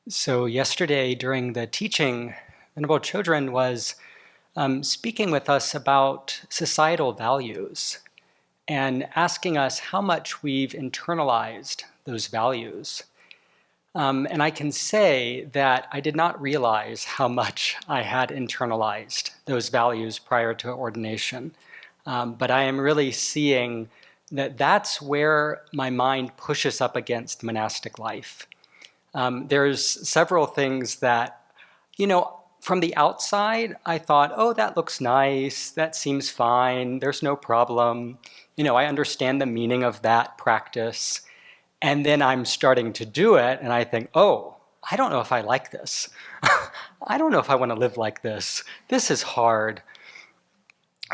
So yesterday during the teaching, Venerable Children was speaking with us about societal values and asking us how much we've internalized those values. And I can say that I did not realize how much I had internalized those values prior to ordination. But I am really seeing that that's where my mind pushes up against monastic life. There's several things that, from the outside, I thought, oh, that looks nice. That seems fine. There's no problem. I understand the meaning of that practice. And then I'm starting to do it, and I think, oh, I don't know if I like this. I don't know if I want to live like this. This is hard.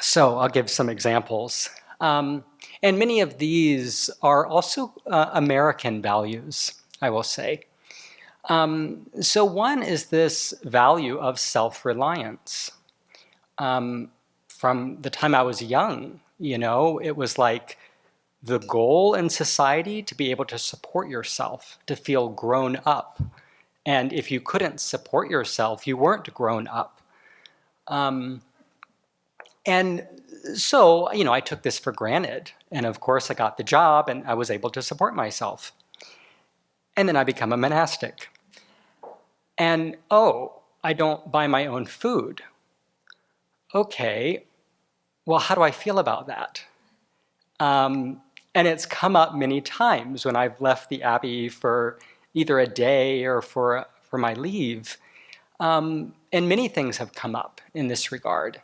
So I'll give some examples. And many of these are also American values, I will say. So one is this value of self-reliance. From the time I was young, it was like the goal in society to be able to support yourself, to feel grown up. And if you couldn't support yourself, you weren't grown up. And so, I took this for granted. And of course, I got the job and I was able to support myself. And then I become a monastic. And, oh, I don't buy my own food. Okay, well, how do I feel about that? And it's come up many times when I've left the Abbey for either a day or for my leave. And many things have come up in this regard.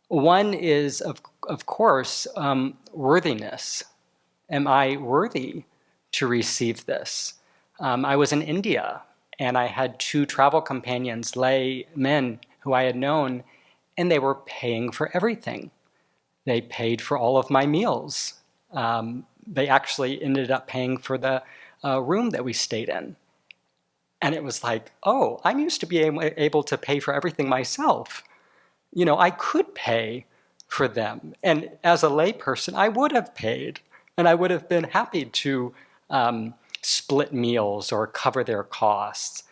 One is, of course, worthiness. Am I worthy to receive this? I was in India, and I had two travel companions, lay men who I had known, and they were paying for everything. They paid for all of my meals. They actually ended up paying for the room that we stayed in. And it was like, oh, I'm used to being able to pay for everything myself. I could pay for them. And as a layperson, I would have paid. And I would have been happy to split meals or cover their costs.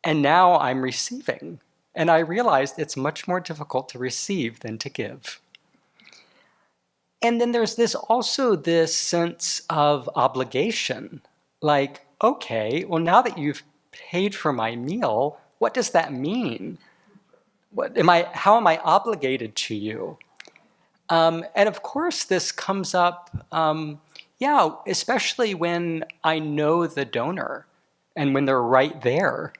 And now I'm receiving. And I realized it's much more difficult to receive than to give. And then there's also this sense of obligation. Like, okay, well, now that you've paid for my meal, what does that mean? How am I obligated to you? And of course, this comes up, especially when I know the donor and when they're right there.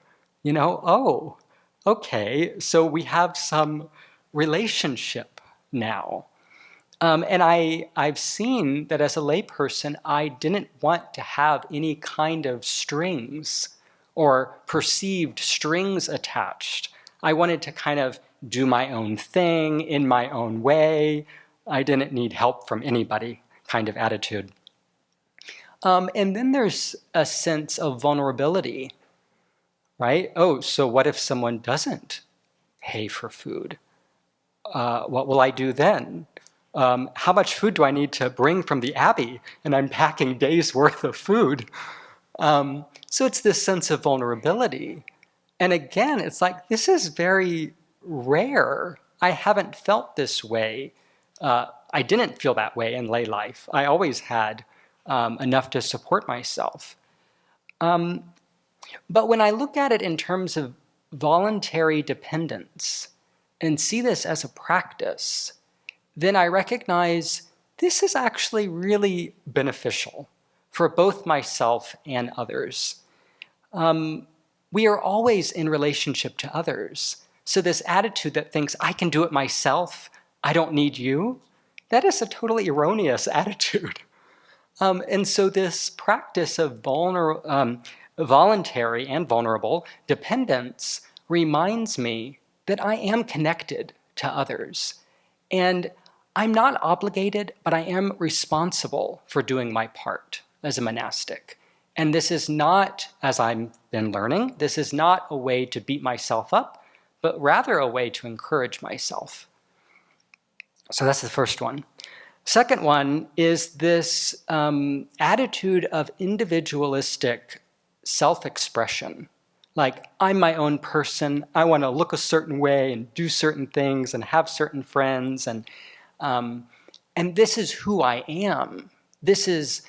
Oh, okay, so we have some relationship now. And I've seen that as a layperson, I didn't want to have any kind of strings or perceived strings attached. I wanted to kind of do my own thing in my own way. I didn't need help from anybody kind of attitude. And then there's a sense of vulnerability, right? Oh, so what if someone doesn't pay for food? What will I do then? How much food do I need to bring from the Abbey? And I'm packing days' worth of food. So it's this sense of vulnerability. And again, it's like, this is very rare. I haven't felt this way. I didn't feel that way in lay life. I always had enough to support myself. But when I look at it in terms of voluntary dependence and see this as a practice, then I recognize this is actually really beneficial for both myself and others. We are always in relationship to others. So this attitude that thinks, I can do it myself, I don't need you, that is a totally erroneous attitude. And so this practice of voluntary and vulnerable dependence reminds me that I am connected to others. And I'm not obligated, but I am responsible for doing my part as a monastic. And this is not, as I've been learning, this is not a way to beat myself up, but rather a way to encourage myself. So that's the first one. Second one is this attitude of individualistic self-expression. Like, I'm my own person. I want to look a certain way and do certain things and have certain friends. And this is who I am. This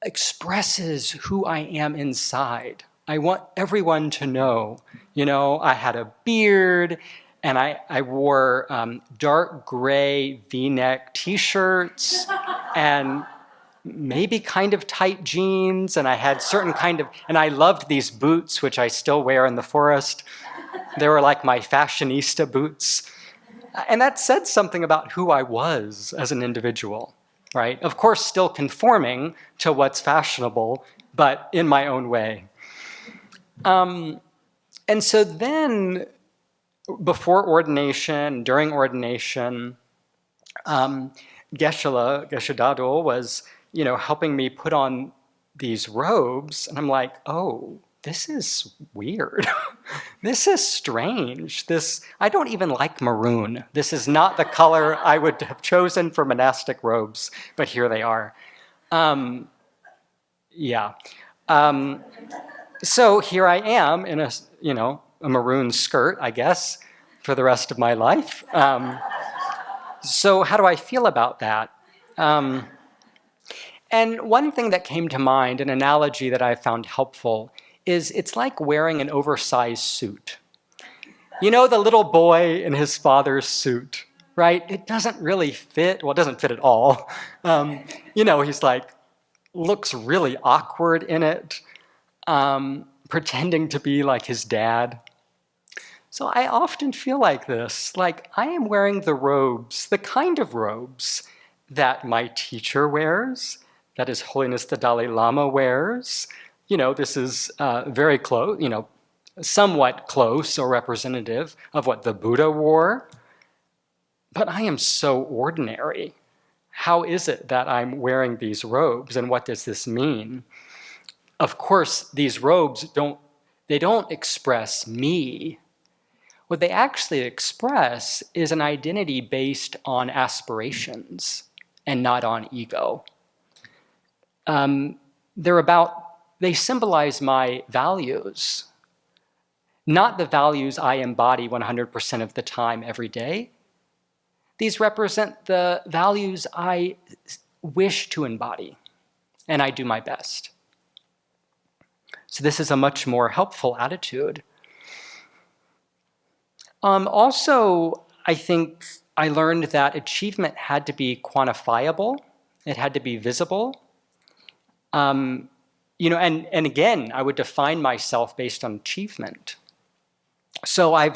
expresses who I am inside. I want everyone to know, I had a beard and I wore dark gray V-neck t-shirts and maybe kind of tight jeans, and I had and I loved these boots, which I still wear in the forest. They were like my fashionista boots. And that said something about who I was as an individual, right? Of course, still conforming to what's fashionable, but in my own way. And so then, before ordination, during ordination, Geshe Dado was helping me put on these robes. And I'm like, oh, this is weird. This is strange. I don't even like maroon. This is not the color I would have chosen for monastic robes, but here they are. So here I am in a maroon skirt, I guess, for the rest of my life. So how do I feel about that? And one thing that came to mind, an analogy that I found helpful, is it's like wearing an oversized suit. The little boy in his father's suit, right? It doesn't really fit. Well, it doesn't fit at all. He's like, looks really awkward in it, pretending to be like his dad. So I often feel like this, like I am wearing the robes, the kind of robes that my teacher wears, that His Holiness the Dalai Lama wears. This is very close, somewhat close or representative of what the Buddha wore. But I am so ordinary. How is it that I'm wearing these robes, and what does this mean? Of course, these robes don't express me. What they actually express is an identity based on aspirations and not on ego. They symbolize my values, not the values I embody 100% of the time every day. These represent the values I wish to embody, and I do my best. So this is a much more helpful attitude. Also, I think I learned that achievement had to be quantifiable. It had to be visible. And again, I would define myself based on achievement. So I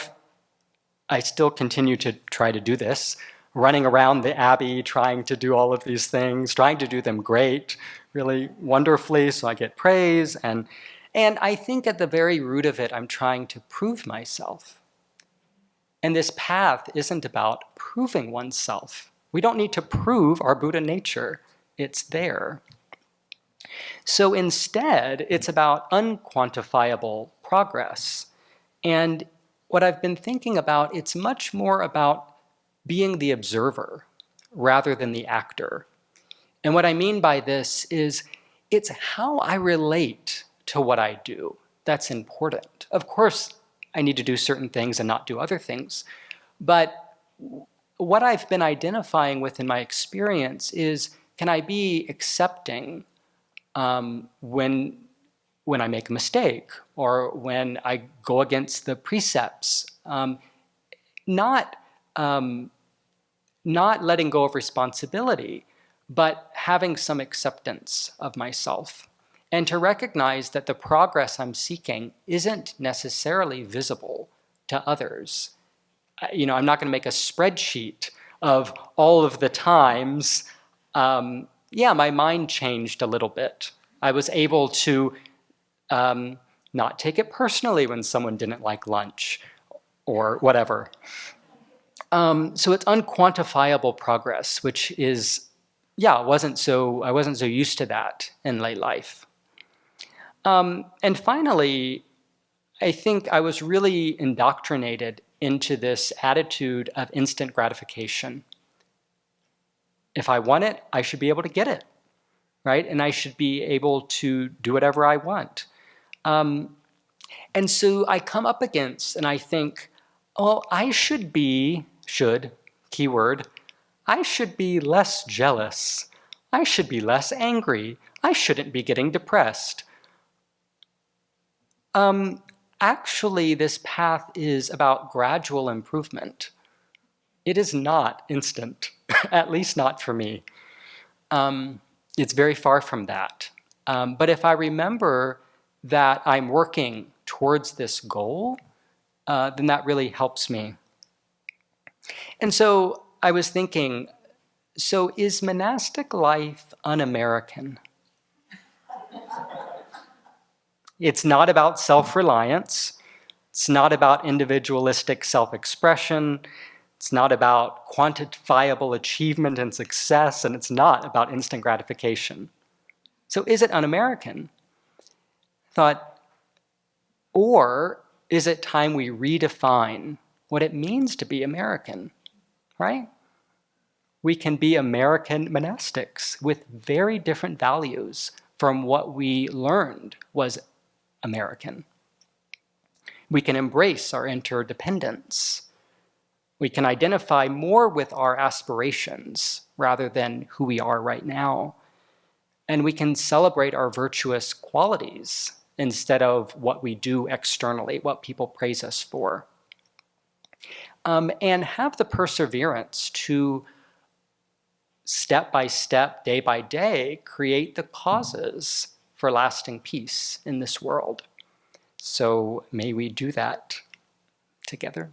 still continue to try to do this, running around the Abbey, trying to do all of these things, trying to do them great, really wonderfully, so I get praise. And I think at the very root of it, I'm trying to prove myself. And this path isn't about proving oneself. We don't need to prove our Buddha nature. It's there. So instead, it's about unquantifiable progress. And what I've been thinking about, it's much more about being the observer rather than the actor. And what I mean by this is it's how I relate to what I do that's important. Of course, I need to do certain things and not do other things. But what I've been identifying with in my experience is, can I be accepting when I make a mistake or when I go against the precepts, not letting go of responsibility, but having some acceptance of myself, and to recognize that the progress I'm seeking isn't necessarily visible to others. I'm not going to make a spreadsheet of all of the times. My mind changed a little bit. I was able to not take it personally when someone didn't like lunch or whatever. So it's unquantifiable progress, which is, I wasn't so used to that in lay life. And finally, I think I was really indoctrinated into this attitude of instant gratification. If I want it, I should be able to get it. right? And I should be able to do whatever I want. And so I come up against, and I think, oh, keyword, I should be less jealous. I should be less angry. I shouldn't be getting depressed. Actually, this path is about gradual improvement. It is not instant, at least not for me. It's very far from that. But if I remember that I'm working towards this goal, then that really helps me. And so I was thinking, so is monastic life un-American? It's not about self-reliance. It's not about individualistic self-expression. It's not about quantifiable achievement and success, and it's not about instant gratification. So is it un-American? I thought, or is it time we redefine what it means to be American, right? We can be American monastics with very different values from what we learned was American. We can embrace our interdependence. We can identify more with our aspirations rather than who we are right now. And we can celebrate our virtuous qualities instead of what we do externally, what people praise us for. And have the perseverance to step by step, day by day, create the causes for lasting peace in this world. So may we do that together.